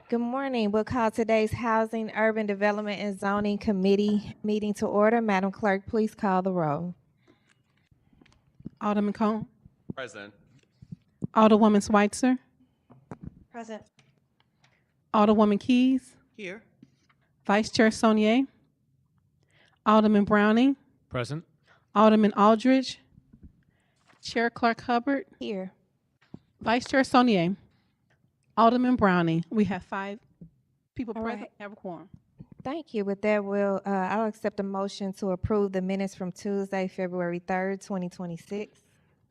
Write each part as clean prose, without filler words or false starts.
Good morning. We'll call today's Housing, Urban Development, and Zoning Committee meeting to order. Madam Clerk, please call the roll. Alderman Cone. Present. Alderwoman Schweitzer. Present. Alderwoman Keys. Here. Vice Chair Sonier. Alderman Browning. Present. Alderman Aldridge. Chair Clerk Hubbard. Here. Vice Chair Sonier. Alderman Browning. We have 5 people All present. right. Have a quorum. Thank you. With that, I'll accept a motion to approve the minutes from Tuesday, February 3rd, 2026.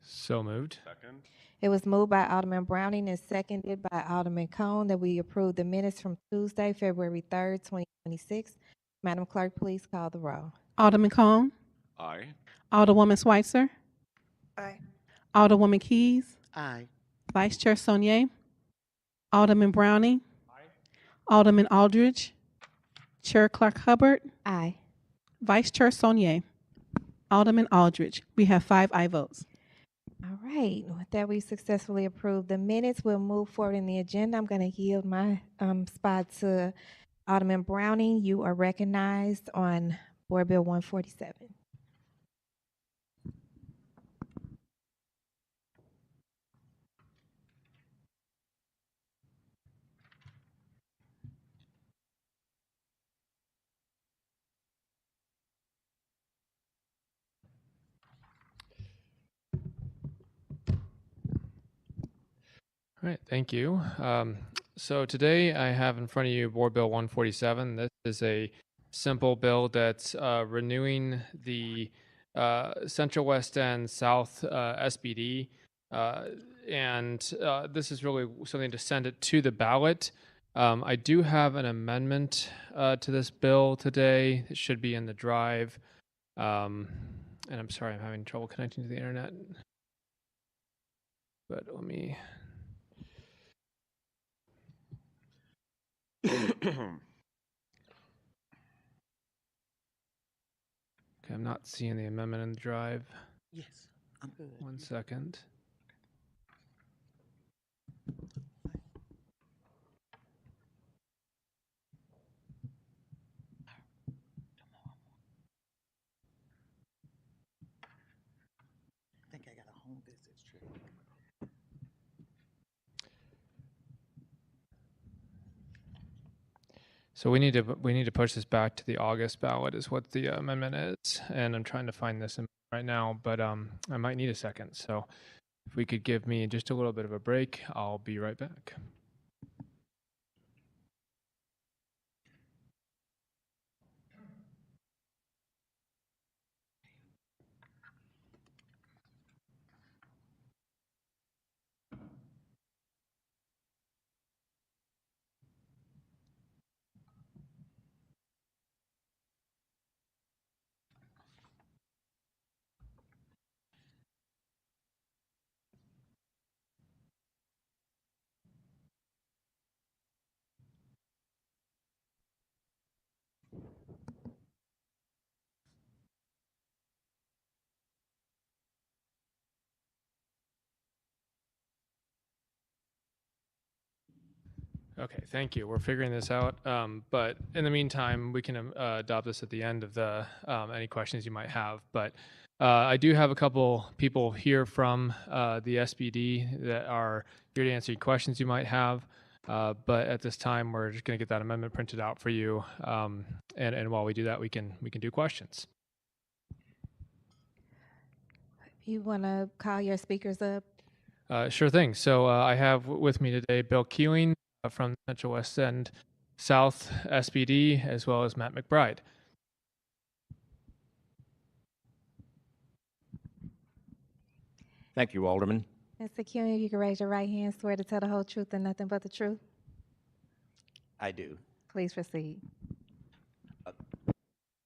So moved. Second. It was moved by Alderman Browning and seconded by Alderman Cone that we approve the minutes from Tuesday, February 3rd, 2026. Madam Clerk, please call the roll. Alderman Cone. Aye. Alderwoman Schweitzer. Aye. Alderwoman Keys. Aye. Vice Chair Sonier. Alderman Browning. Alderman Aldridge. Chair Clerk Hubbard. Aye. Vice Chair Sonier. Alderman Aldridge. We have 5 aye votes. All right. With that, we successfully approved the minutes. We'll move forward in the agenda. I'm going to yield my spot to Alderman Browning. You are recognized on Board Bill 147. All right, thank you. So today I have in front of you Board Bill 147. This is a simple bill that's renewing the Central West End South SBD. And this is really something to send it to the ballot. I do have an amendment to this bill today. It should be in the drive. And I'm sorry, I'm having trouble connecting to the internet. But let me... Okay, I'm not seeing the amendment in the drive. Yes, I'm good. 1 second. I think I got a home visits trip. So we need to push this back to the August ballot is what the amendment is, and I'm trying to find this right now, but I might need a second. So if we could give me just a little bit of a break, I'll be right back. Okay, thank you. We're figuring this out. But in the meantime, we can adopt this at the end of the any questions you might have. But I do have a couple people here from the SBD that are here to answer any questions you might have. But at this time, we're just going to get that amendment printed out for you. And while we do that, we can do questions. You want to call your speakers up? Sure thing. So I have with me today Bill Keeling from Central West End South SBD, as well as Matt McBride. Thank you, Alderman. Mr. Keeling, you can raise your right hand, swear to tell the whole truth and nothing but the truth. I do. Please proceed.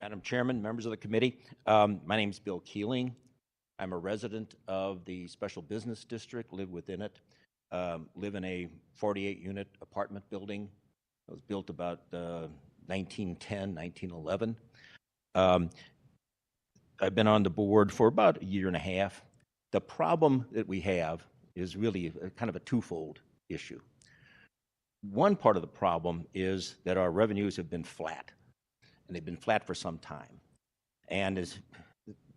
Madam Chairman, members of the committee, my name is Bill Keeling. I'm a resident of the Special Business District, live within it, live in a 48-unit apartment building. It was built about 1910, 1911. I've been on the board for about a year and a half. The problem that we have is really kind of a twofold issue. One part of the problem is that our revenues have been flat, and they've been flat for some time. And is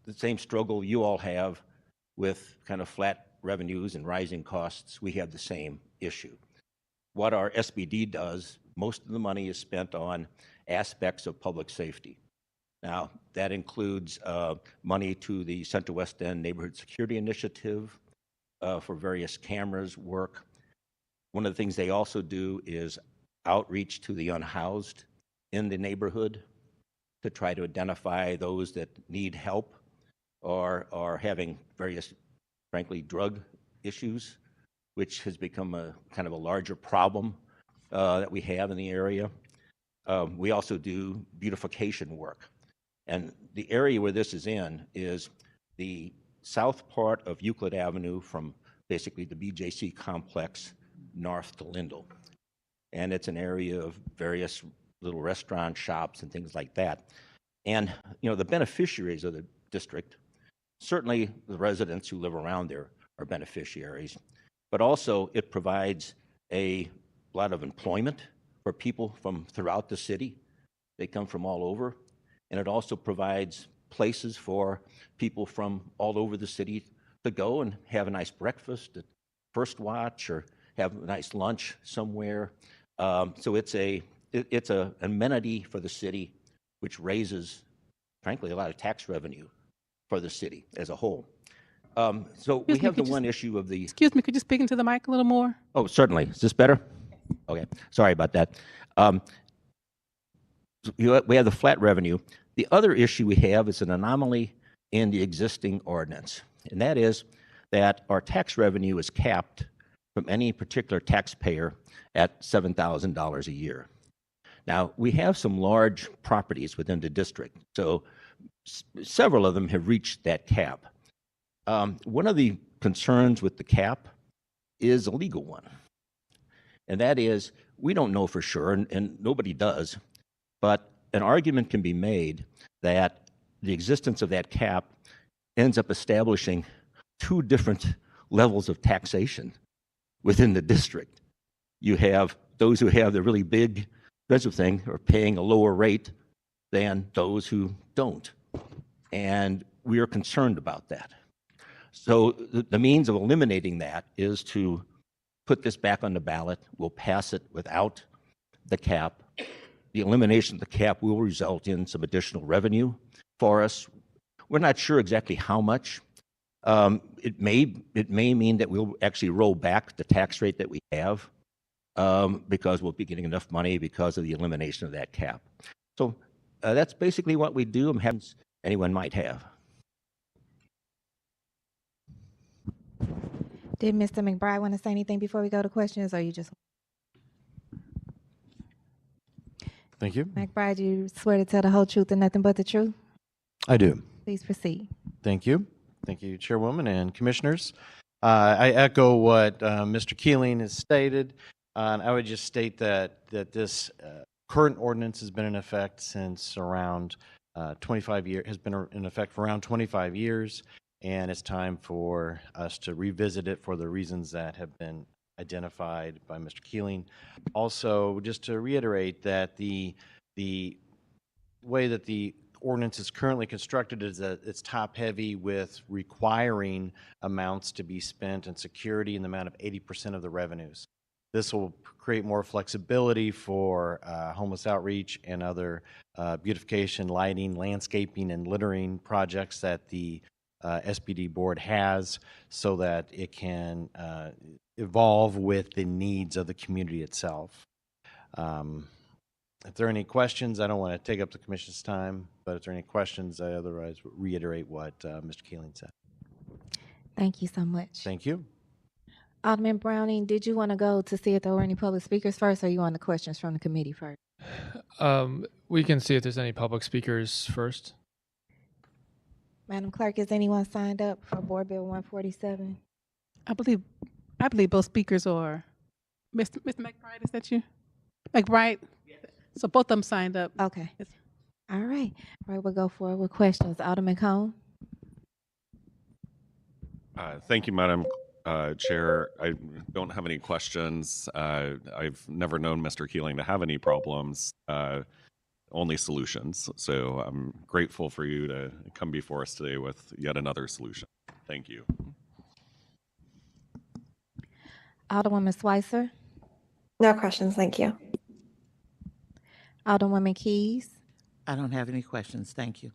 the same struggle you all have with kind of flat revenues and rising costs, we have the same issue. What our SBD does, most of the money is spent on aspects of public safety. Now, that includes money to the Central West End Neighborhood Security Initiative for various cameras work. One of the things they also do is outreach to the unhoused in the neighborhood to try to identify those that need help or are having various, frankly, drug issues, which has become a kind of a larger problem that we have in the area. We also do beautification work. And the area where this is in is the south part of Euclid Avenue from basically the BJC complex north to Lindell. And it's an area of various little restaurant shops and things like that. And, you know, the beneficiaries of the district, certainly the residents who live around there are beneficiaries, but also it provides a lot of employment for people from throughout the city. They come from all over. And it also provides places for people from all over the city to go and have a nice breakfast at First Watch or have a nice lunch somewhere. So it's an amenity for the city, which raises, frankly, a lot of tax revenue for the city as a whole. So we have the one issue of the... Excuse me, could you speak into the mic a little more? Oh, certainly. Is this better? Okay. Sorry about that. We have the flat revenue. The other issue we have is an anomaly in the existing ordinance, and that is that our tax revenue is capped from any particular taxpayer at $7,000 a year. Now, we have some large properties within the district, so several of them have reached that cap. One of the concerns with the cap is a legal one, and that is we don't know for sure, and nobody does, but an argument can be made that the existence of that cap ends up establishing two different levels of taxation within the district. You have those who have the really big expensive thing are paying a lower rate than those who don't. And we are concerned about that. So the means of eliminating that is to put this back on the ballot. We'll pass it without the cap. The elimination of the cap will result in some additional revenue for us. We're not sure exactly how much. It may mean that we'll actually roll back the tax rate that we have because we'll be getting enough money because of the elimination of that cap. So that's basically what we do. I'm happy anyone might have. Did Mr. McBride want to say anything before we go to questions, or you just... Thank you. McBride, you swear to tell the whole truth and nothing but the truth? I do. Please proceed. Thank you. Thank you, Chairwoman and Commissioners. I echo what Mr. Keeling has stated, and I would just state that this current ordinance has been in effect since around 25 years, has been in effect for around 25 years, and it's time for us to revisit it for the reasons that have been identified by Mr. Keeling. Also, just to reiterate that the way that the ordinance is currently constructed is that it's top-heavy with requiring amounts to be spent in security in the amount of 80% of the revenues. This will create more flexibility for homeless outreach and other beautification, lighting, landscaping, and littering projects that the SBD board has, so that it can evolve with the needs of the community itself. If there are any questions, I don't want to take up the commission's time, but if there are any questions, I otherwise reiterate what Mr. Keeling said. Thank you so much. Thank you. Alderman Browning, did you want to go to see if there were any public speakers first, or you on the questions from the committee first? We can see if there's any public speakers first. Madam Clerk, is anyone signed up for Board Bill 147? I believe both speakers are. Mr. McBride, is that you? McBride? Yes. So both of them signed up. Okay. Yes. All right. All right, we'll go forward with questions. Alderman Cone? Thank you, Madam Chair. I don't have any questions. I've never known Mr. Keeling to have any problems, only solutions. So I'm grateful for you to come before us today with yet another solution. Thank you. Alderwoman Schweitzer, No questions, thank you. Alderwoman Keys, I don't have any questions. Thank you.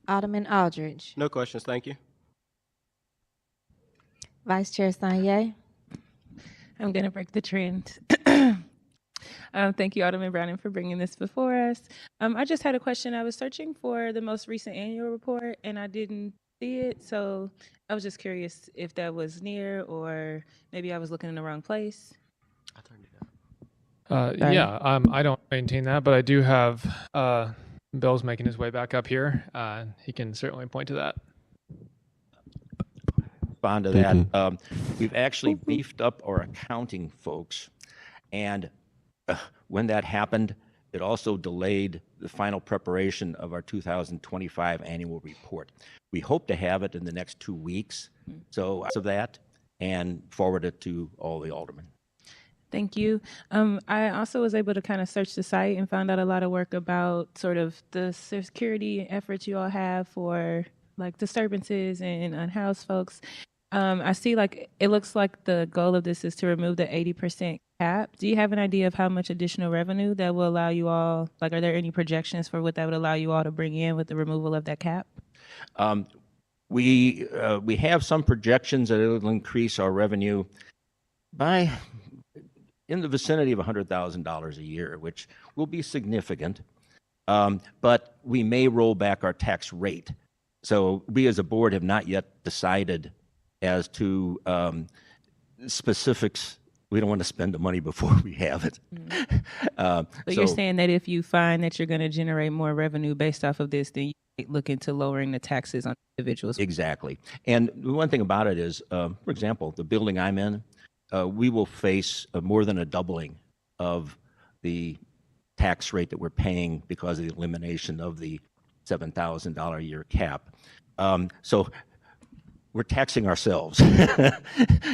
Alderman Aldridge, No questions, thank you. Vice Chair Sanye. I'm going to break the trend. Thank you, Alderman Browning, for bringing this before us. I just had a question. I was searching for the most recent annual report, and I didn't see it. So I was just curious if that was near, or maybe I was looking in the wrong place. I turned it up. Sorry. Yeah, I don't maintain that, but I do have Bill's making his way back up here. He can certainly point to that. Respond to that. We've actually beefed up our accounting folks, and when that happened, it also delayed the final preparation of our 2025 annual report. We hope to have it in the next 2 weeks, so of that, and forward it to all the aldermen. Thank you. I also was able to kind of search the site and found out a lot of work about sort of the security efforts you all have for like disturbances and unhoused folks. I see like it looks like the goal of this is to remove the 80% cap. Do you have an idea of how much additional revenue that will allow you all, like are there any projections for what that would allow you all to bring in with the removal of that cap? We have some projections that it will increase our revenue by in the vicinity of $100,000 a year, which will be significant. But we may roll back our tax rate. So we as a board have not yet decided as to specifics. We don't want to spend the money before we have it. But you're saying that if you find that you're going to generate more revenue based off of this, then you might look into lowering the taxes on individuals. Exactly. And the one thing about it is, for example, the building I'm in, we will face more than a doubling of the tax rate that we're paying because of the elimination of the $7,000 a year cap. So we're taxing ourselves,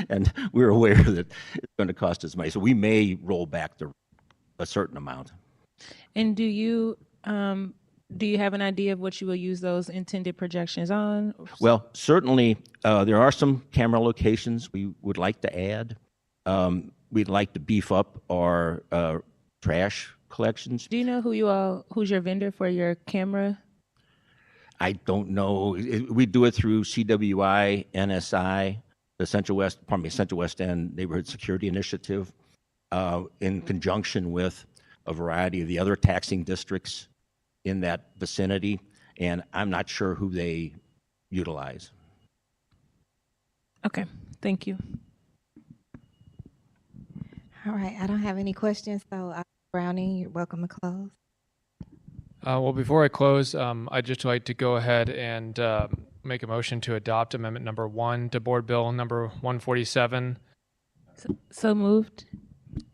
and we're aware that it's going to cost us money. So we may roll back a certain amount. And do you have an idea of what you will use those intended projections on? Well, certainly there are some camera locations we would like to add. We'd like to beef up our trash collections. Do you know who's your vendor for your camera? I don't know. We do it through CWI, NSI, the Central West End Neighborhood Security Initiative, in conjunction with a variety of the other taxing districts in that vicinity, and I'm not sure who they utilize. Okay, thank you. All right, I don't have any questions, so Browning, you're welcome to close. Well, before I close, I'd just like to go ahead and make a motion to adopt Amendment Number 1 to Board Bill Number 147. So moved.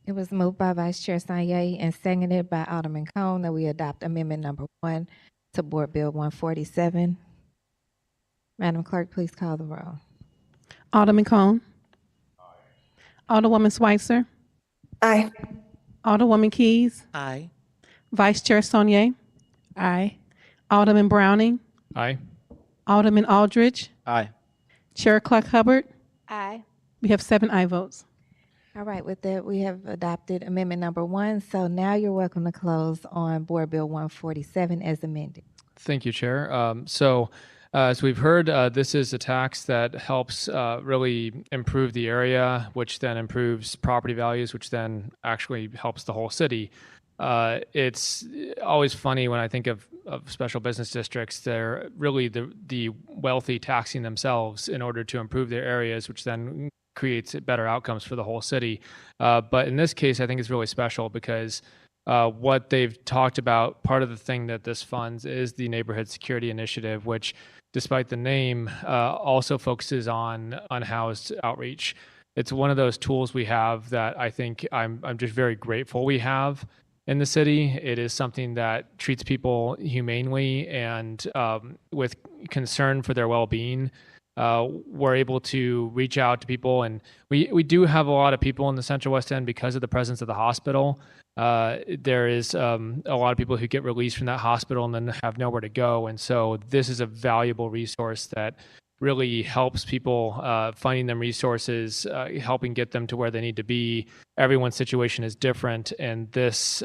It was moved by Vice Chair Sanye and seconded by Alderman Cone that we adopt Amendment Number 1 to Board Bill 147. Madam Clerk, please call the roll. Alderman Cone. Alderwoman Schweitzer. Aye. Alderwoman Keys. Aye. Vice Chair Saunier. Aye. Alderman Browning. Aye. Alderman Aldridge. Aye. Chair Clark Hubbard. Aye. We have 7 aye votes. All right, with that, we have adopted Amendment Number 1, so now you're welcome to close on Board Bill 147 as amended. Thank you, Chair. As we've heard, this is a tax that helps really improve the area, which then improves property values, which then actually helps the whole city. It's always funny when I think of special business districts. They're really the wealthy taxing themselves in order to improve their areas, which then creates better outcomes for the whole city. But in this case, I think it's really special because what they've talked about, part of the thing that this funds is the Neighborhood Security Initiative, which, despite the name, also focuses on unhoused outreach. It's one of those tools we have that I think I'm just very grateful we have in the city. It is something that treats people humanely and with concern for their well-being. we're able to reach out to people. And we do have a lot of people in the Central West End because of the presence of the hospital. There is a lot of people who get released from that hospital and then have nowhere to go. And so this is a valuable resource that really helps people finding them resources, helping get them to where they need to be. Everyone's situation is different, and this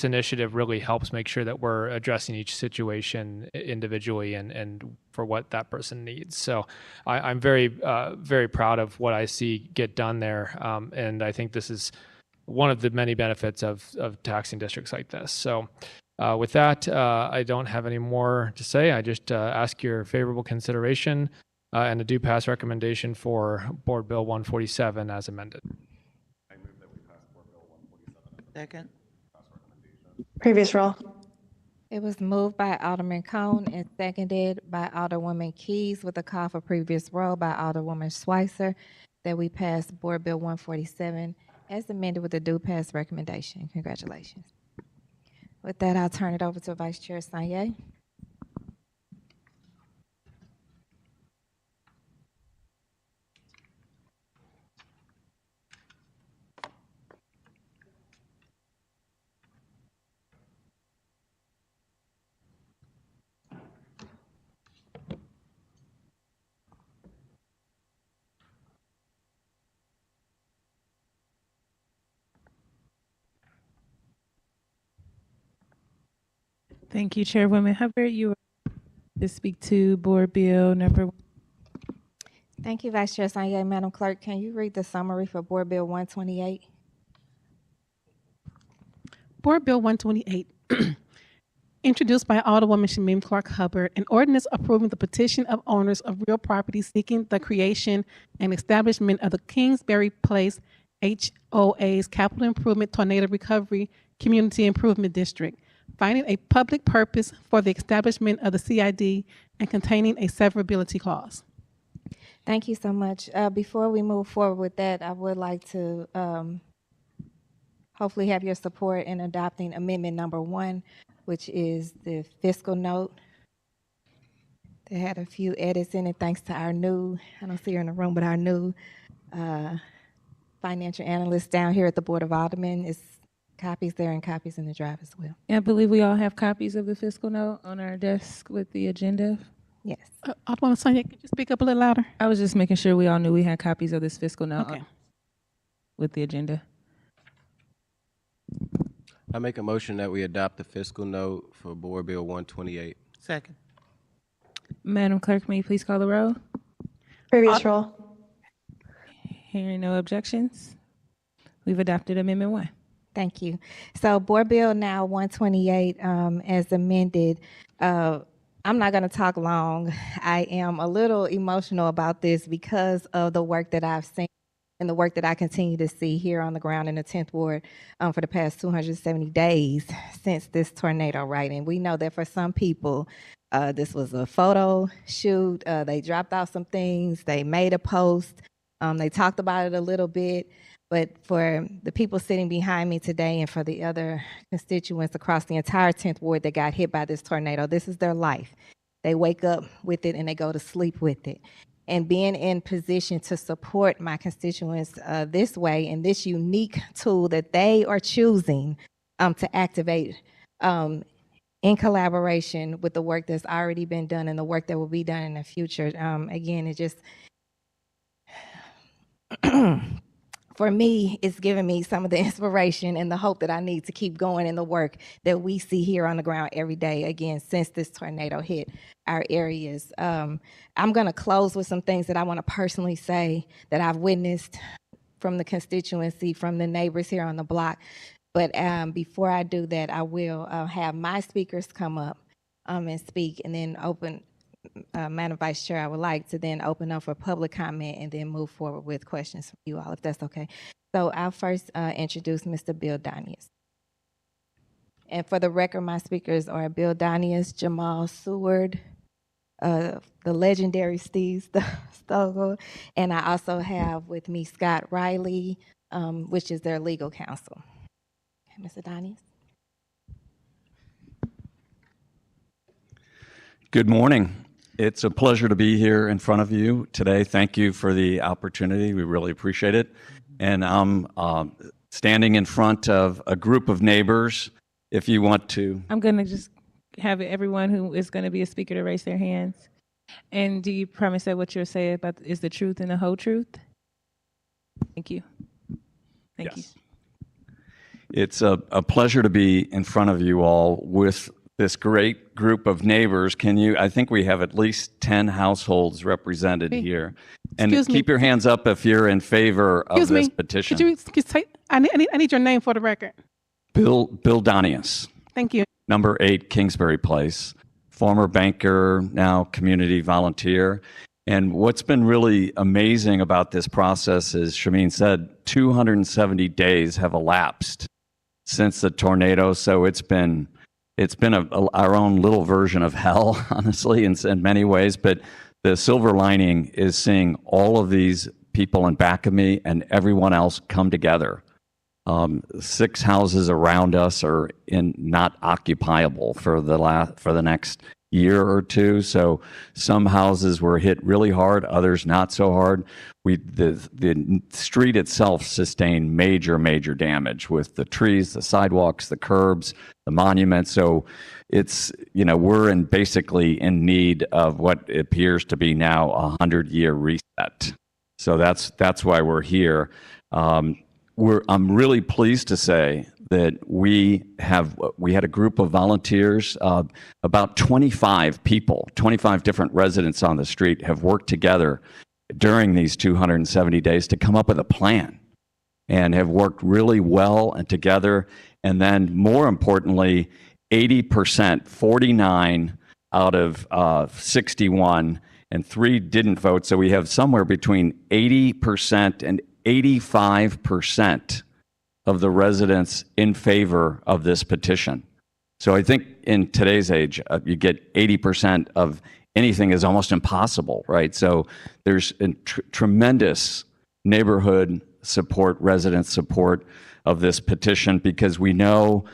initiative really helps make sure that we're addressing each situation individually and for what that person needs. So I'm very, very proud of what I see get done there. And I think this is one of the many benefits of taxing districts like this. So with that, I don't have any more to say. I just ask your favorable consideration and a do pass recommendation for Board Bill 147 as amended. I move that we pass Board Bill 147. Second. Previous roll. It was moved by Alderman Cone and seconded by Alderwoman Keys with a call for previous roll by Alderwoman Schweitzer that we pass Board Bill 147 as amended with a due pass recommendation. Congratulations. With that, I'll turn it over to Vice Chair Sanye. Thank you, Chairwoman Hubbard. You are to speak to Board Bill number 1. Thank you, Vice Chair Sanye. Madam Clerk, can you read the summary for Board Bill 128? Board Bill 128, introduced by Alderwoman Shamim Clark Hubbard, an ordinance approving the petition of owners of real property seeking the creation and establishment of the Kingsbury Place HOA's Capital Improvement Tornado Recovery Community Improvement District, finding a public purpose for the establishment of the CID and containing a severability clause. Thank you so much. Before we move forward with that, I would like to hopefully have your support in adopting amendment number 1, which is the fiscal note. They had a few edits in it thanks to our new, I don't see her in the room, but our new financial analyst down here at the Board of Aldermen. Is copies there and copies in the drive as well. I believe we all have copies of the fiscal note on our desk with the agenda. Yes. Alderwoman Sonia, could you speak up a little louder? I was just making sure we all knew we had copies of this fiscal note Okay. with the agenda. I make a motion that we adopt the fiscal note for Board Bill 128. Second. Madam Clerk, may you please call the roll? Previous roll. Hearing no objections, we've adopted Amendment 1. Thank you. So Board Bill now 128 as amended. I'm not going to talk long. I am a little emotional about this because of the work that I've seen and the work that I continue to see here on the ground in the 10th Ward for the past 270 days since this tornado, right? And we know that for some people, this was a photo shoot. They dropped out some things. They made a post. They talked about it a little bit. But for the people sitting behind me today and for the other constituents across the entire 10th Ward that got hit by this tornado, this is their life. They wake up with it and they go to sleep with it. And being in position to support my constituents this way and this unique tool that they are choosing to activate in collaboration with the work that's already been done and the work that will be done in the future. Again, it just... for me, it's given me some of the inspiration and the hope that I need to keep going in the work that we see here on the ground every day, again, since this tornado hit our areas. I'm going to close with some things that I want to personally say that I've witnessed from the constituency, from the neighbors here on the block. But before I do that, I will have my speakers come up and speak and then open. Madam Vice Chair, I would like to then open up for public comment and then move forward with questions from you all, if that's okay. So I'll first introduce Mr. Bill Danius. And for the record, my speakers are Bill Danius, Jamal Seward, the legendary Steve Stogel, and I also have with me Scott Riley, which is their legal counsel. Okay, Mr. Danius. Good morning. It's a pleasure to be here in front of you today. Thank you for the opportunity. We really appreciate it. And I'm standing in front of a group of neighbors. If you want to, I'm going to just have everyone who is going to be a speaker to raise their hands. And do you promise that what you're saying about is the truth and the whole truth? Thank you. Thank you. It's a pleasure to be in front of you all with this great group of neighbors. I think we have at least 10 households represented here. And Excuse me. keep your hands up if you're in favor of Excuse this me. petition. Could you say, I need your name for the record. Bill Donius, Thank you. number 8 Kingsbury Place, former banker, now community volunteer. And what's been really amazing about this process is, Shameen said, 270 days have elapsed since the tornado. So it's been our own little version of hell, honestly, in many ways. But the silver lining is seeing all of these people in back of me and everyone else come together. 6 houses around us are not occupiable for the next year or two. So some houses were hit really hard, others not so hard. The street itself sustained major damage with the trees, the sidewalks, the curbs, the monuments. So we're basically in need of what appears to be now a 100-year reset. So that's why we're here. I'm really pleased to say that we had a group of volunteers, about 25 people, 25 different residents on the street have worked together during these 270 days to come up with a plan and have worked really well and together. And then more importantly, 80%, 49 out of 61, and 3 didn't vote. So we have somewhere between 80% and 85% of the residents in favor of this petition. So I think in today's age, you get 80% of anything is almost impossible, right? So there's a tremendous neighborhood support, resident support of this petition, because we know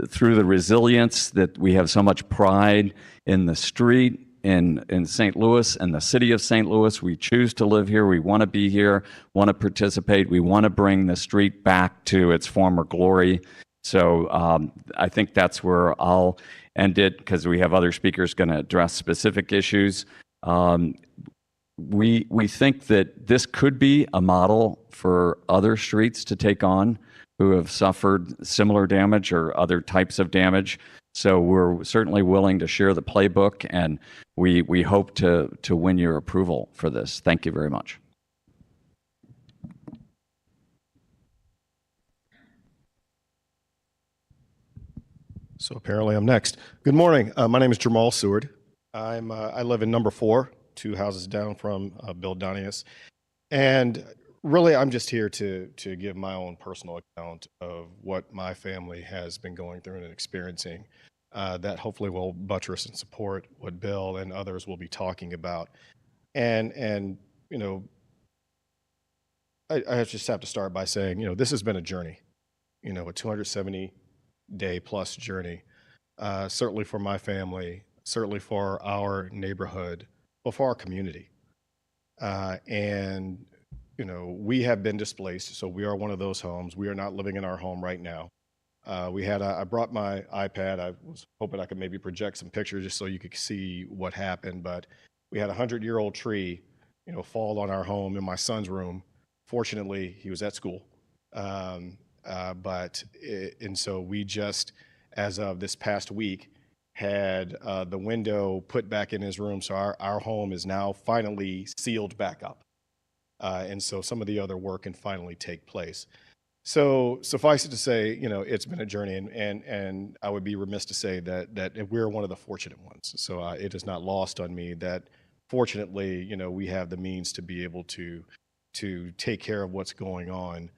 through the resilience that we have so much pride in the street, in St. Louis and the city of St. Louis. We choose to live here. We want to be here, want to participate. We want to bring the street back to its former glory. So I think that's where I'll end it, because we have other speakers going to address specific issues. We think that this could be a model for other streets to take on who have suffered similar damage or other types of damage. So we're certainly willing to share the playbook, and we hope to win your approval for this. Thank you very much. So apparently I'm next. Good morning. My name is Jamal Seward. I live in number 4, 2 houses down from Bill Donius. And really, I'm just here to give my own personal account of what my family has been going through and experiencing, that hopefully will buttress and support what Bill and others will be talking about. And you know, I just have to start by saying, you know, this has been a journey, you know, a 270-day plus journey, certainly for my family, certainly for our neighborhood, but for our community. And you know, we have been displaced, so we are one of those homes. We are not living in our home right now. I brought my iPad. I was hoping I could maybe project some pictures just so you could see what happened. But we had a 100-year-old tree, you know, fall on our home in my son's room. Fortunately, he was at school. And so we just, as of this past week, had the window put back in his room. So our home is now finally sealed back up. And so some of the other work can finally take place. So suffice it to say, you know, it's been a journey, and I would be remiss to say that we're one of the fortunate ones. So it is not lost on me that fortunately, you know, we have the means to be able to take care of what's going on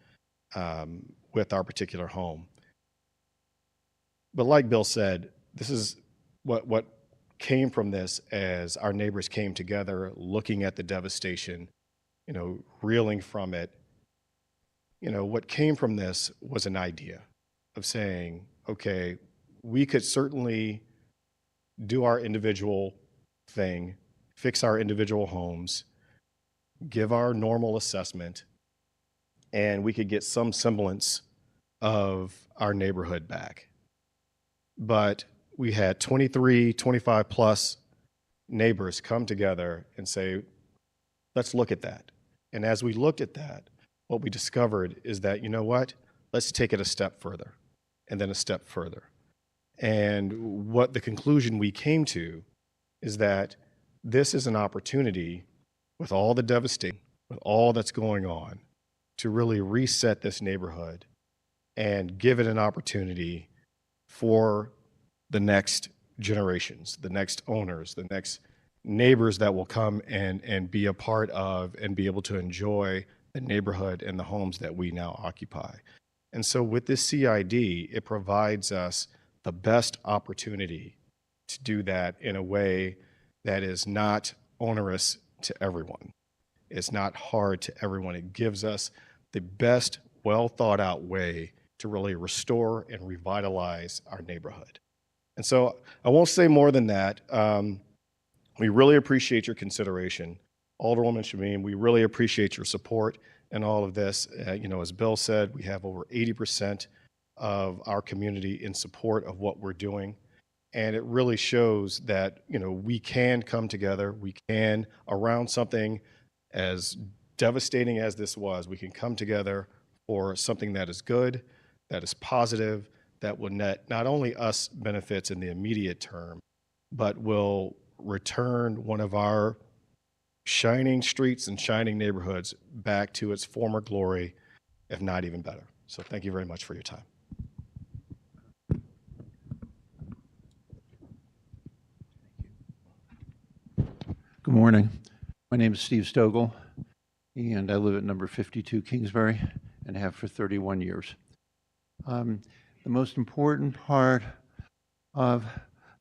with our particular home. But like Bill said, this is what came from this as our neighbors came together, looking at the devastation, you know, reeling from it. You know, what came from this was an idea of saying, okay, we could certainly do our individual thing, fix our individual homes, give our normal assessment, and we could get some semblance of our neighborhood back. But we had 23, 25 plus neighbors come together and say, let's look at that. And as we looked at that, what we discovered is that, you know what, let's take it a step further and then a step further. And what the conclusion we came to is that this is an opportunity, with all the devastation, with all that's going on, to really reset this neighborhood and give it an opportunity for the next generations, the next owners, the next neighbors that will come and be a part of and be able to enjoy the neighborhood and the homes that we now occupy. And so with this CID, it provides us the best opportunity to do that in a way that is not onerous to everyone. It's not hard to everyone. It gives us the best, well thought out way to really restore and revitalize our neighborhood. And so I won't say more than that. We really appreciate your consideration. Alderwoman Shamim, we really appreciate your support in all of this. As Bill said, we have over 80% of our community in support of what we're doing. And it really shows that, we can come together. We can, around something as devastating as this was, we can come together for something that is good, that is positive, that will net not only us benefits in the immediate term, but will return one of our shining streets and shining neighborhoods back to its former glory, if not even better. So thank you very much for your time. Good morning. My name is Steve Stogel, and I live at number 52 Kingsbury and have for 31 years. The most important part of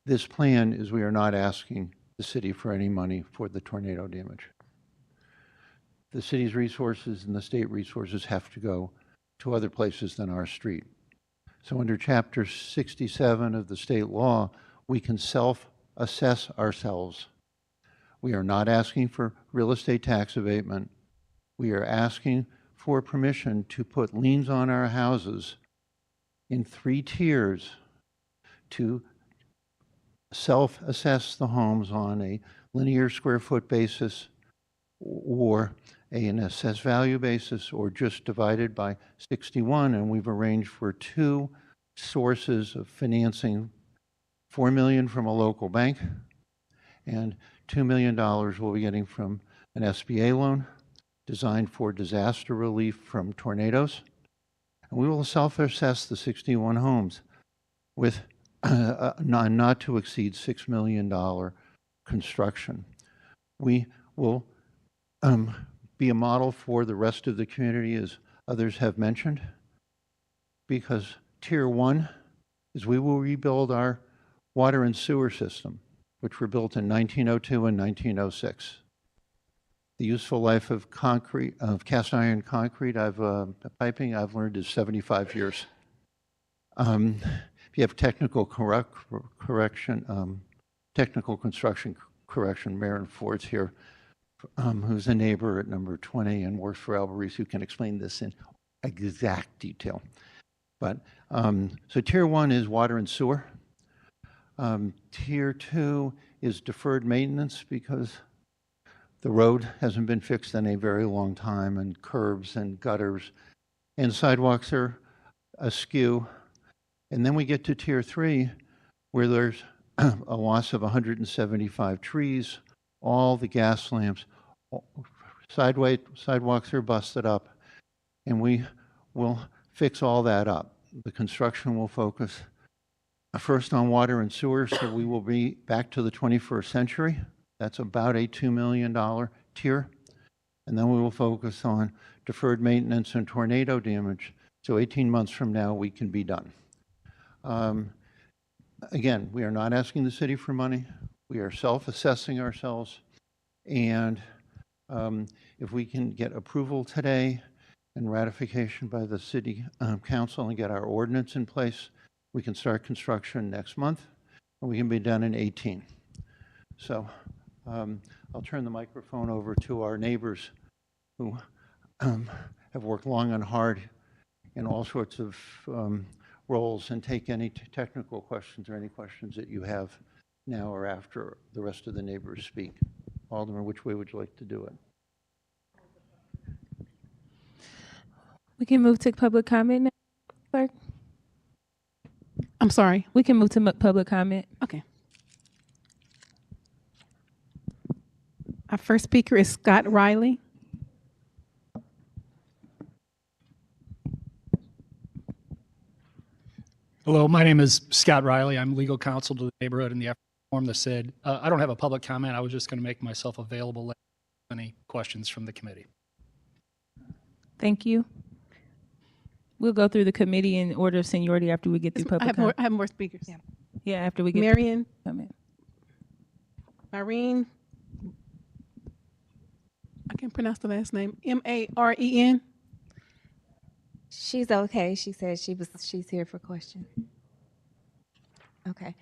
this plan is we are not asking the city for any money for the tornado damage. The city's resources and the state resources have to go to other places than our street. So under Chapter 67 of the state law, we can self-assess ourselves. We are not asking for real estate tax abatement. We are asking for permission to put liens on our houses in 3 tiers to self-assess the homes on a linear square foot basis or an assessed value basis, or just divided by 61. And we've arranged for 2 sources of financing, $4 million from a local bank and $2 million we'll be getting from an SBA loan designed for disaster relief from tornadoes. And we will self-assess the 61 homes with not to exceed $6 million construction. We will be a model for the rest of the community, as others have mentioned, because Tier 1 is we will rebuild our water and sewer system, which were built in 1902 and 1906. The useful life of concrete, of cast iron concrete, piping, I've learned is 75 years. If you have technical technical construction correction, Maren Ford's here, who's a neighbor at number 20 and works for Alvarez, who can explain this in exact detail. But so Tier 1 is water and sewer. Tier 2 is deferred maintenance because the road hasn't been fixed in a very long time, and curbs and gutters and sidewalks are askew. And then we get to Tier 3, where there's a loss of 175 trees, all the gas lamps, sidewalks are busted up, and we will fix all that up. The construction will focus first on water and sewer, so we will be back to the 21st century. That's about a $2 million tier. And then we will focus on deferred maintenance and tornado damage. So 18 months from now, we can be done. Again, we are not asking the city for money. We are self-assessing ourselves. And if we can get approval today and ratification by the city council and get our ordinance in place, we can start construction next month, and we can be done in 18. So I'll turn the microphone over to our neighbors who have worked long and hard in all sorts of roles, and take any technical questions or any questions that you have now or after the rest of the neighbors speak. Alderman, which way would you like to do it? We can move to public comment now, clerk. I'm sorry. We can move to public comment. Okay. Our first speaker is Scott Riley. Hello, my name is Scott Riley. I'm legal counsel to the neighborhood in the effort to form the SID. I don't have a public comment. I was just going to make myself available later for any questions from the committee. Thank you. We'll go through the committee in order of seniority after we get through public comment. I have more speakers. Yeah, after we get Marion, comment. Marine, I can't pronounce the last name, M-A-R-E-N. She's okay. She said she's here for question. Okay.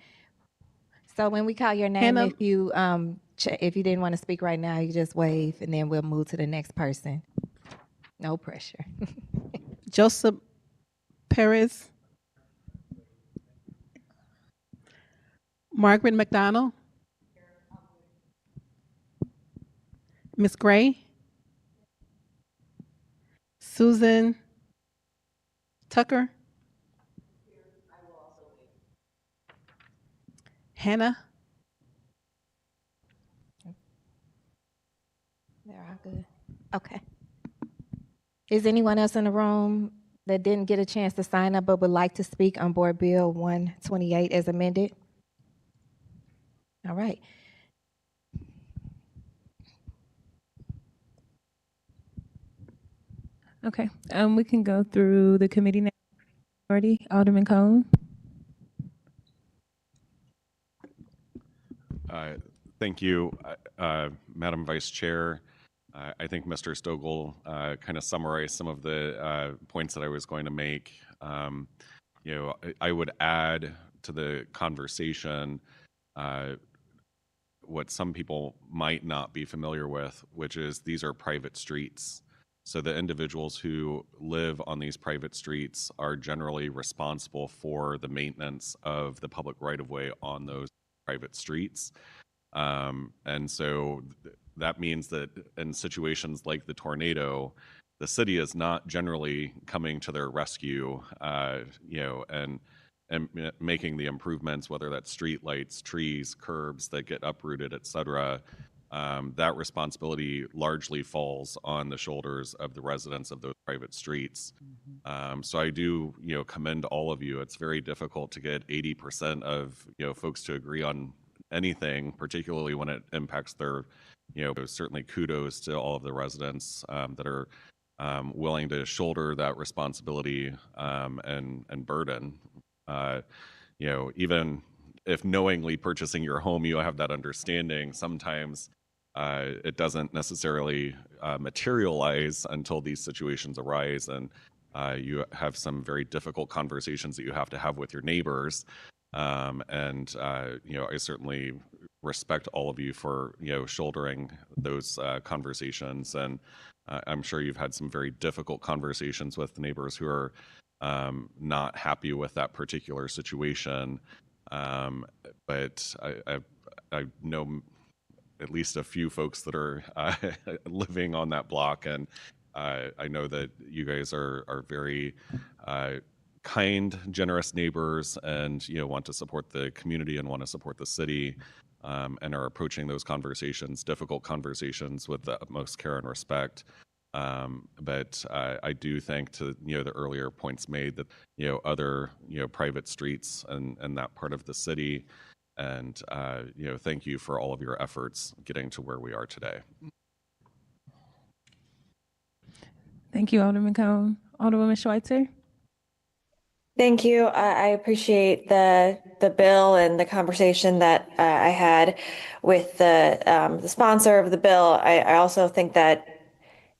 So when we call your name, Hannah, if you didn't want to speak right now, you just wave, and then we'll move to the next person. No pressure. Joseph Perez, Margaret McDonald, Miss Gray, Susan Tucker, Hannah. They're all good. Okay. Is anyone else in the room that didn't get a chance to sign up but would like to speak on Board Bill 128 as amended? All right. Okay. We can go through the committee now. Alderman Cone. Thank you, Madam Vice Chair. I think Mr. Stogel kind of summarized some of the points that I was going to make. I would add to the conversation what some people might not be familiar with, which is these are private streets. So the individuals who live on these private streets are generally responsible for the maintenance of the public right-of-way on those private streets. And so that means that in situations like the tornado, the city is not generally coming to their rescue, and making the improvements, whether that's street lights, trees, curbs that get uprooted, et cetera. That responsibility largely falls on the shoulders of the residents of those private streets. So I do, commend all of you. It's very difficult to get 80% of, folks to agree on anything, particularly when it impacts their, certainly kudos to all of the residents that are willing to shoulder that responsibility and burden. Even if knowingly purchasing your home, you have that understanding, sometimes it doesn't necessarily materialize until these situations arise, and you have some very difficult conversations that you have to have with your neighbors. I certainly respect all of you for shouldering those conversations, and I'm sure you've had some very difficult conversations with neighbors who are not happy with that particular situation. But I know at least a few folks that are living on that block, and I know that you guys are very kind, generous neighbors, and want to support the community and want to support the city, and are approaching those conversations, difficult conversations, with the utmost care and respect. But I do think, to the earlier points made, that other private streets and that part of the city, and thank you for all of your efforts getting to where we are today. Thank you, Alderman Cone. Alderwoman Schweitzer. Thank you. I appreciate the bill and the conversation that I had with the sponsor of the bill. I also think that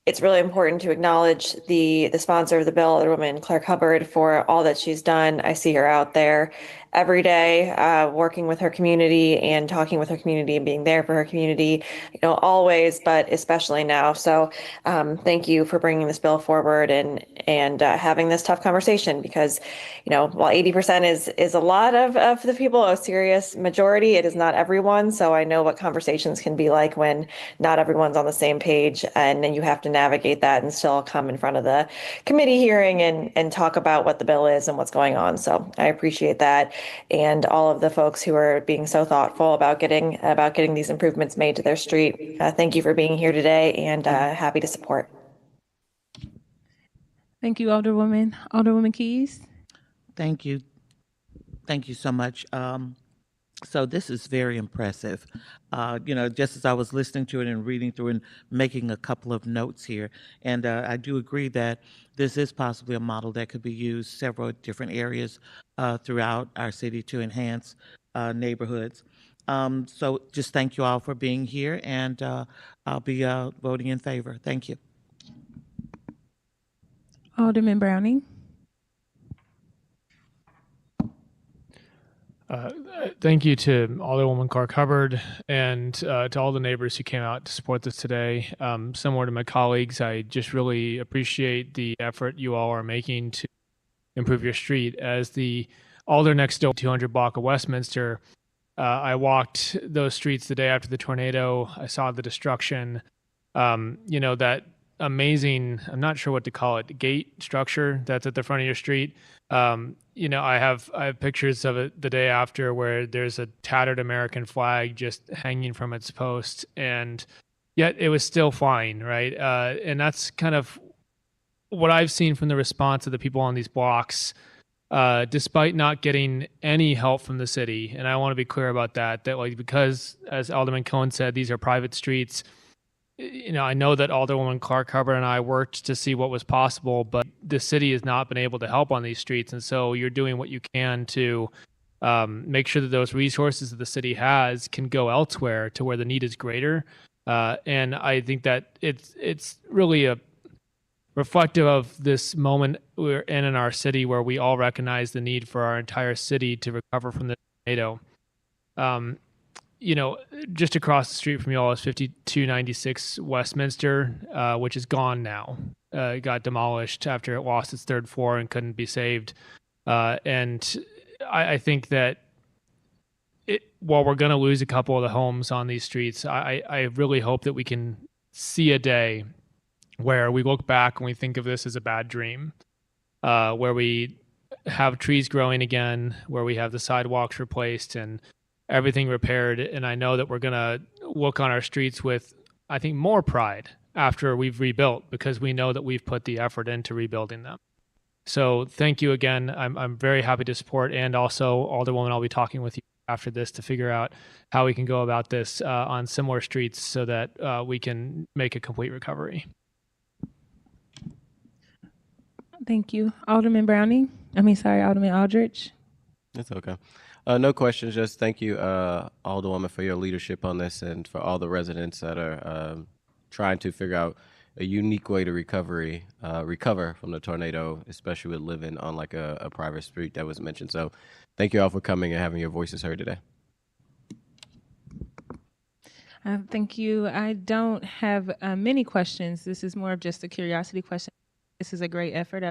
it's really important to acknowledge the sponsor of the bill, Alderwoman Clark Hubbard, for all that she's done. I see her out there every day, working with her community and talking with her community and being there for her community, always, but especially now. So thank you for bringing this bill forward and having this tough conversation because, while 80% is a lot of the people, a serious majority, it is not everyone. So I know what conversations can be like when not everyone's on the same page, and then you have to navigate that and still come in front of the committee hearing and talk about what the bill is and what's going on. So I appreciate that, and all of the folks who are being so thoughtful about getting these improvements made to their street. Thank you for being here today, and happy to support. Thank you, Alderwoman. Alderwoman Keys. Thank you. Thank you so much. So this is very impressive. Just as I was listening to it and reading through and making a couple of notes here, and I do agree that this is possibly a model that could be used several different areas throughout our city to enhance neighborhoods. So just thank you all for being here, and I'll be voting in favor. Thank you. Alderman Browning. Thank you to Alderwoman Clark Hubbard and to all the neighbors who came out to support this today. Similar to my colleagues, I just really appreciate the effort you all are making to improve your street. As the alder next door, 200 block of Westminster, I walked those streets the day after the tornado. I saw the destruction. That amazing, I'm not sure what to call it, gate structure that's at the front of your street. I have pictures of it the day after where there's a tattered American flag just hanging from its post, and yet it was still flying, right? And that's kind of what I've seen from the response of the people on these blocks, despite not getting any help from the city. And I want to be clear about that, because as Alderman Cohen said, these are private streets. I know that Alderwoman Clark Hubbard and I worked to see what was possible, but the city has not been able to help on these streets. And so you're doing what you can to make sure that those resources that the city has can go elsewhere to where the need is greater. And I think that it's really a reflective of this moment we're in our city where we all recognize the need for our entire city to recover from the tornado. Just across the street from you all is 5296 Westminster, which is gone now. It got demolished after it lost its third floor and couldn't be saved. And I think that while we're going to lose a couple of the homes on these streets, I really hope that we can see a day where we look back and we think of this as a bad dream, where we have trees growing again, where we have the sidewalks replaced and everything repaired. And I know that we're going to look on our streets with, I think, more pride after we've rebuilt, because we know that we've put the effort into rebuilding them. So thank you again. I'm very happy to support, and also Alderwoman, I'll be talking with you after this to figure out how we can go about this on similar streets so that we can make a complete recovery. Thank you. Alderman Browning. Alderman Aldrich. It's okay. No questions. Just thank you, Alderwoman, for your leadership on this, and for all the residents that are trying to figure out a unique way to recover from the tornado, especially with living on like a private street that was mentioned. So thank you all for coming and having your voices heard today. Thank you. I don't have many questions. This is more of just a curiosity question. This is a great effort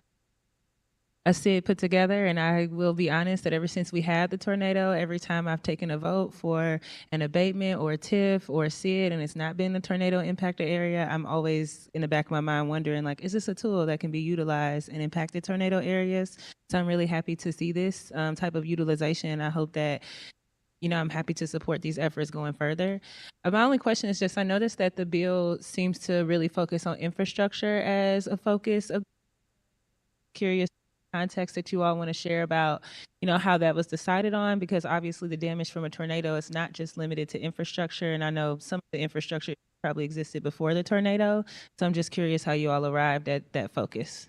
I see it put together, and I will be honest that ever since we had the tornado, every time I've taken a vote for an abatement or a TIF or a SID and it's not been the tornado impacted area, I'm always in the back of my mind wondering, is this a tool that can be utilized in impacted tornado areas? So I'm really happy to see this type of utilization. I hope that I'm happy to support these efforts going further. My only question is just, I noticed that the bill seems to really focus on infrastructure as a focus. Curious context that you all want to share about, how that was decided on, because obviously the damage from a tornado is not just limited to infrastructure. And I know some of the infrastructure probably existed before the tornado. So I'm just curious how you all arrived at that focus.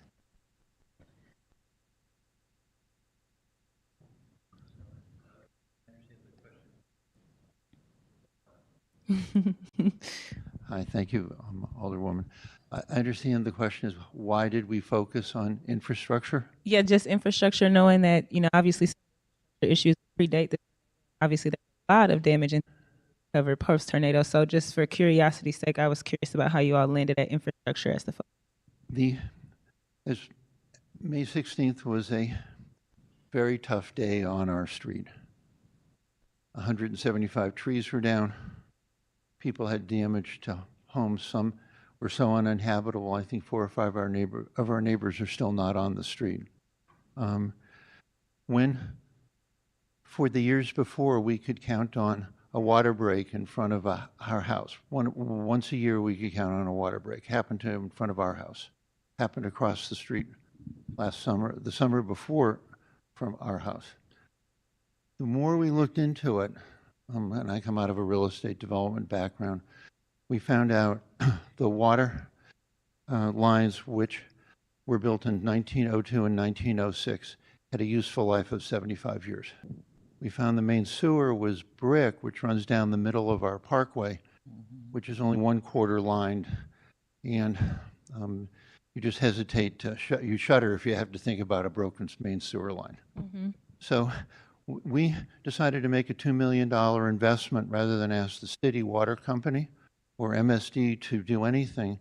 Hi, thank you, Alderwoman. I understand the question is, why did we focus on infrastructure? Yeah, just infrastructure, knowing that, obviously issues predate the, obviously there's a lot of damage and covered post tornado. So just for curiosity's sake, I was curious about how you all landed at infrastructure as the focus. As May 16th was a very tough day on our street. 175 trees were down. People had damage to homes. Some were so uninhabitable. I think 4 or 5 of our neighbors are still not on the street. When, for the years before, we could count on a water break in front of our house. Once a year, we could count on a water break. Happened to in front of our house. Happened across the street last summer, the summer before, from our house. The more we looked into it, and I come out of a real estate development background, we found out the water lines, which were built in 1902 and 1906, had a useful life of 75 years. We found the main sewer was brick, which runs down the middle of our parkway, which is only 1/4 lined, and you just hesitate to you shudder if you have to think about a broken main sewer line. So we decided to make a $2 million investment rather than ask the city water company or MSD to do anything,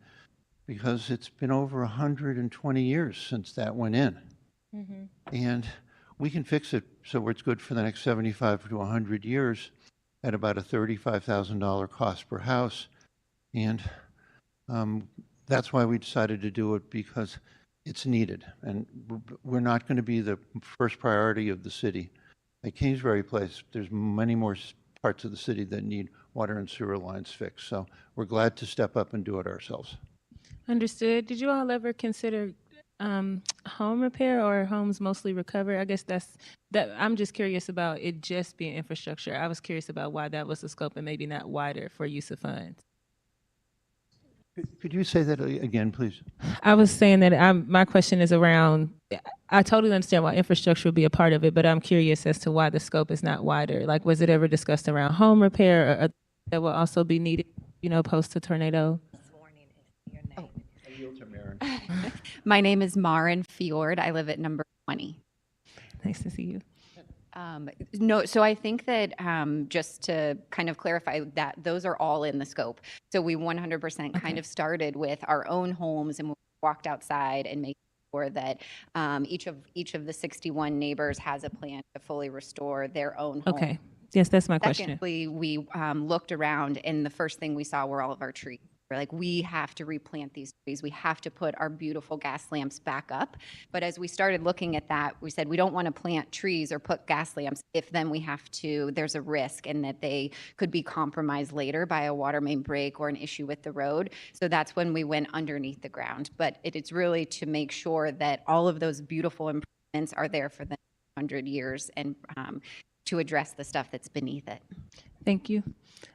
because it's been over 120 years since that went in. And we can fix it so it's good for the next 75 to 100 years at about a $35,000 cost per house. And that's why we decided to do it, because it's needed. And we're not going to be the first priority of the city. At Kingsbury Place, there's many more parts of the city that need water and sewer lines fixed. So we're glad to step up and do it ourselves. Understood. Did you all ever consider home repair or homes mostly recover? I guess that I'm just curious about it just being infrastructure. I was curious about why that was the scope and maybe not wider for use of funds. Could you say that again, please? I was saying that my question is around, I totally understand why infrastructure would be a part of it, but I'm curious as to why the scope is not wider. Like, was it ever discussed around home repair or that will also be needed, post a tornado? My name is Maren Fjord. I live at number 20. Nice to see you. No, so I think that just to kind of clarify that those are all in the scope. So we 100% kind of started with our own homes and walked outside and made sure that each of the 61 neighbors has a plan to fully restore their own home. Okay. Yes, that's my question. Secondly, we looked around and the first thing we saw were all of our trees. We're like, we have to replant these trees. We have to put our beautiful gas lamps back up. But as we started looking at that, we said we don't want to plant trees or put gas lamps if then we have to, there's a risk and that they could be compromised later by a water main break or an issue with the road. So that's when we went underneath the ground. But it's really to make sure that all of those beautiful improvements are there for the 100 years and to address the stuff that's beneath it. Thank you.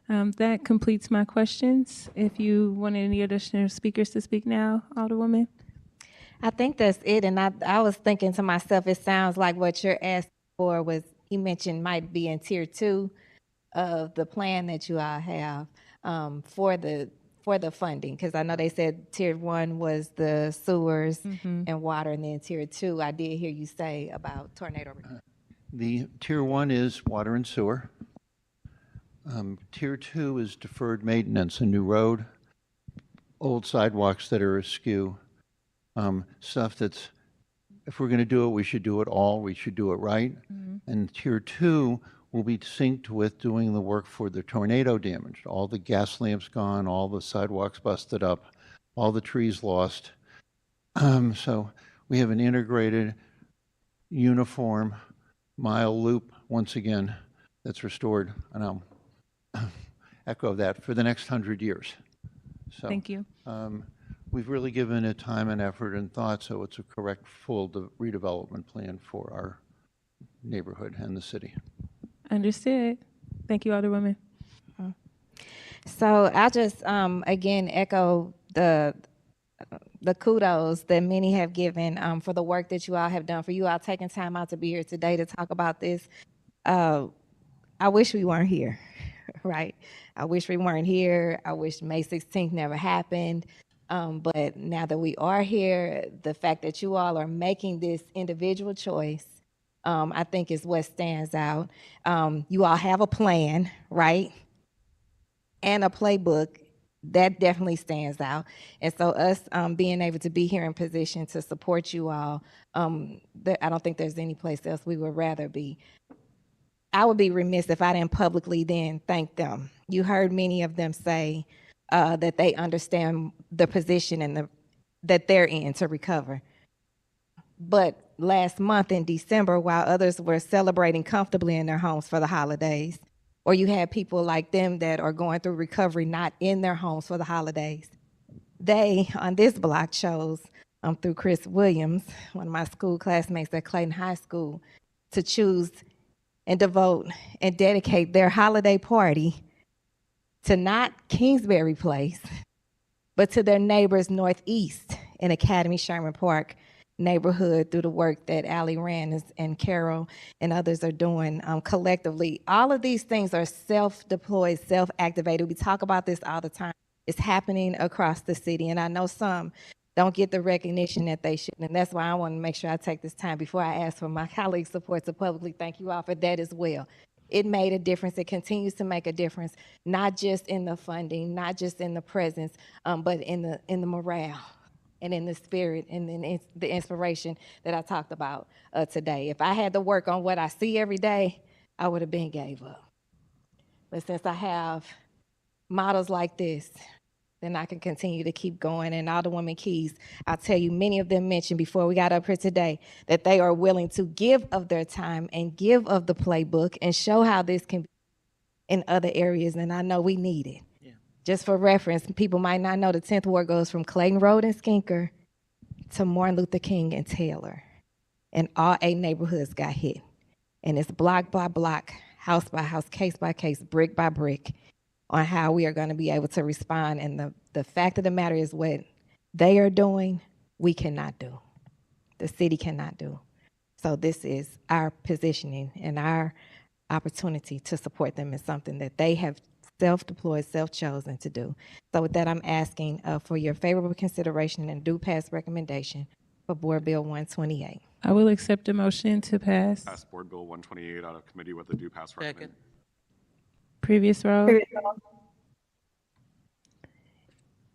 That completes my questions. If you want any additional speakers to speak now, Alderwoman. I think that's it. And I was thinking to myself, it sounds like what you're asking for was, you mentioned might be in tier 2 of the plan that you all have for the funding. Because I know they said tier 1 was the sewers and water, and then tier 2, I did hear you say about tornado recovery. The tier 1 is water and sewer. Tier 2 is deferred maintenance, a new road, old sidewalks that are askew, stuff that's, if we're going to do it, we should do it all, we should do it right. And tier 2 will be synced with doing the work for the tornado damage, all the gas lamps gone, all the sidewalks busted up, all the trees lost. So we have an integrated, uniform mile loop, once again, that's restored, and I'll echo that, for the next 100 years. So, thank you. We've really given it time and effort and thought, so it's a correct full redevelopment plan for our neighborhood and the city. Understood. Thank you, Alderwoman. So I'll just again echo the kudos that many have given for the work that you all have done, for you all taking time out to be here today to talk about this. I wish we weren't here, right? I wish we weren't here. I wish May 16th never happened. But now that we are here, the fact that you all are making this individual choice I think is what stands out. You all have a plan, right? And a playbook. That definitely stands out. And so us being able to be here in position to support you all, I don't think there's any place else we would rather be. I would be remiss if I didn't publicly then thank them. You heard many of them say that they understand the position and that they're in to recover. But last month in December, while others were celebrating comfortably in their homes for the holidays, or you had people like them that are going through recovery not in their homes for the holidays, they, on this block, chose, through Chris Williams, one of my school classmates at Clayton High School, to choose and devote and dedicate their holiday party to not Kingsbury Place, but to their neighbors northeast in Academy Sherman Park neighborhood through the work that Allie Rand and Carol and others are doing collectively. All of these things are self-deployed, self-activated. We talk about this all the time. It's happening across the city, and I know some don't get the recognition that they should, and that's why I want to make sure I take this time before I ask for my colleagues' support to publicly thank you all for that as well. It made a difference. It continues to make a difference, not just in the funding, not just in the presence, but in the morale and in the spirit and in the inspiration that I talked about today. If I had to work on what I see every day, I would have been gave up. But since I have models like this, then I can continue to keep going. And Alderwoman Keys, I'll tell you, many of them mentioned before we got up here today that they are willing to give of their time and give of the playbook and show how this can be in other areas, and I know we need it. Just for reference, people might not know the 10th Ward goes from Clayton Road and Skinker to Martin Luther King and Taylor. And all 8 neighborhoods got hit. And it's block by block, house by house, case by case, brick by brick on how we are going to be able to respond. And the fact of the matter is what they are doing, we cannot do. The city cannot do. So this is our positioning and our opportunity to support them in something that they have self-deployed, self-chosen to do. So with that, I'm asking for your favorable consideration and due pass recommendation for Board Bill 128. I will accept a motion to pass. Pass Board Bill 128 out of committee with a due pass recommendation. Previous row.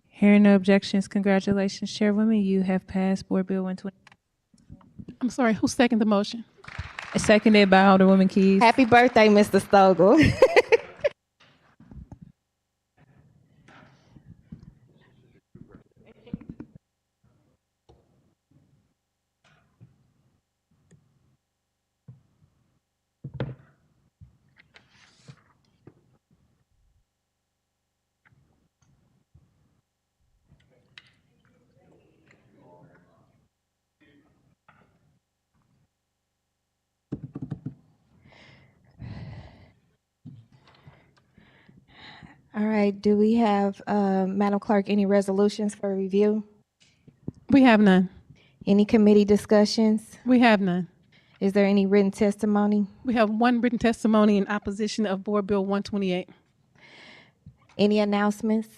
Hearing no objections, congratulations, Chairwoman. You have passed Board Bill 120. I'm sorry, who seconded the motion? Seconded by Alderwoman Keys. Happy birthday, Mr. Stogel. All right, do we have, Madam Clerk, any resolutions for review? We have none. Any committee discussions? We have none. Is there any written testimony? We have one written testimony in opposition of Board Bill 128. Any announcements?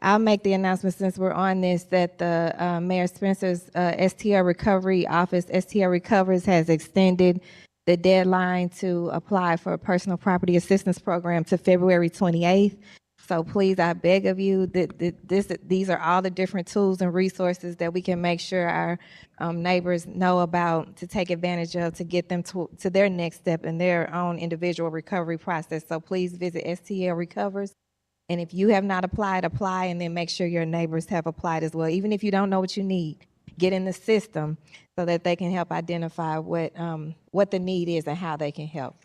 I'll make the announcement since we're on this that the Mayor Spencer's STL Recovery Office, STL Recovers, has extended the deadline to apply for a personal property assistance program to February 28th. So please, I beg of you that these are all the different tools and resources that we can make sure our neighbors know about to take advantage of to get them to their next step in their own individual recovery process. So please visit STL Recovers. And if you have not applied, apply, and then make sure your neighbors have applied as well. Even if you don't know what you need, get in the system so that they can help identify what the need is and how they can help.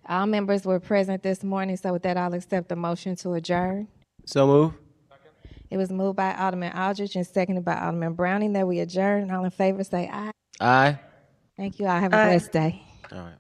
All members were present this morning, so with that, I'll accept the motion to adjourn. So move. It was moved by Alderman Aldridge and seconded by Alderman Browning that we adjourn. All in favor say aye. Aye. Thank you all. Have a blessed day. All right.